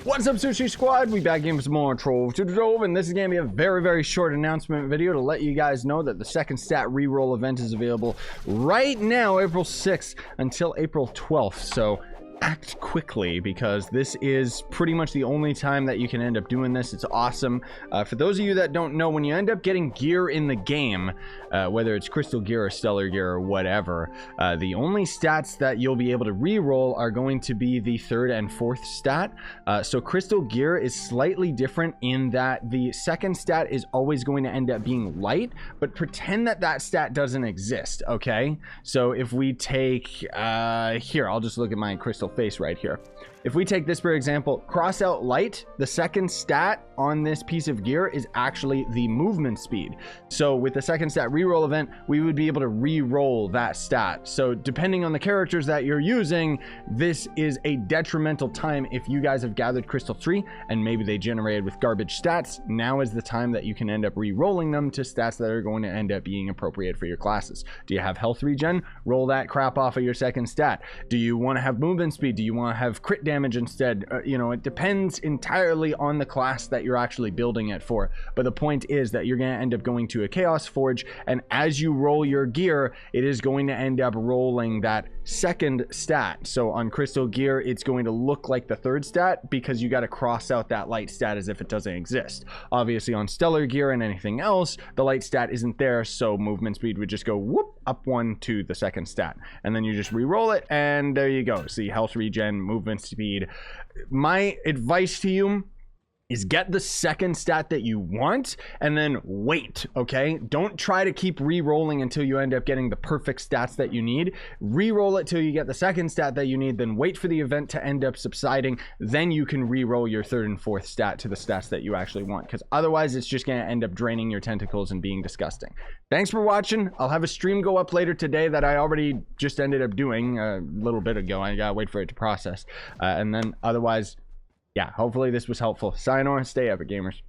What's up, Scyushi Squad? We back in with some more Trove to Trove, and this is going to be a very, very short announcement video to let you guys know that the second stat reroll event is available right now, April 6th until April 12th. So act quickly, because this is pretty much the only time that you can end up doing this. It's awesome. For those of you that don't know, when you end up getting gear in the game, whether it's crystal gear or stellar gear or whatever, the only stats that you'll be able to re-roll are going to be the third and fourth stat. So crystal gear is slightly different in that the second stat is always going to end up being light, but pretend that that stat doesn't exist. Okay, so if we take here, I'll just look at my crystal face right here. If we take this for example, cross out light, the second stat on this piece of gear is actually the movement speed. So with the second stat reroll event, we would be able to re-roll that stat. So depending on the characters that you're using, this is a detrimental time. If you guys have gathered crystal 3 and maybe they generated with garbage stats, now is the time that you can end up re-rolling them to stats that are going to end up being appropriate for your classes. Do you have health regen? Roll that crap off of your second stat. Do you want to have movement speed? Do you want to have crit damage instead? You know, it depends entirely on the class that you're actually building it for. But the point is that you're going to end up going to a Chaos Forge, and as you roll your gear, it is going to end up rolling that second stat. So on crystal gear, it's going to look like the third stat because you got to cross out that light stat as if it doesn't exist. Obviously on stellar gear and anything else, the light stat isn't there, so movement speed would just go whoop up one to the second stat, and then you just re-roll it, and there you go. See, health regen, movement speed. My advice to you is get the second stat that you want and then wait. Okay, don't try to keep re-rolling until you end up getting the perfect stats that you need. Re-roll it till you get the second stat that you need, then wait for the event to end up subsiding, then you can re-roll your third and fourth stat to the stats that you actually want, because otherwise it's just going to end up draining your tentacles and being disgusting. Thanks for watching. I'll have a stream go up later today that I already just ended up doing a little bit ago. I gotta wait for it to process, and then otherwise, yeah, hopefully this was helpful. Sayonara, stay epic, gamers.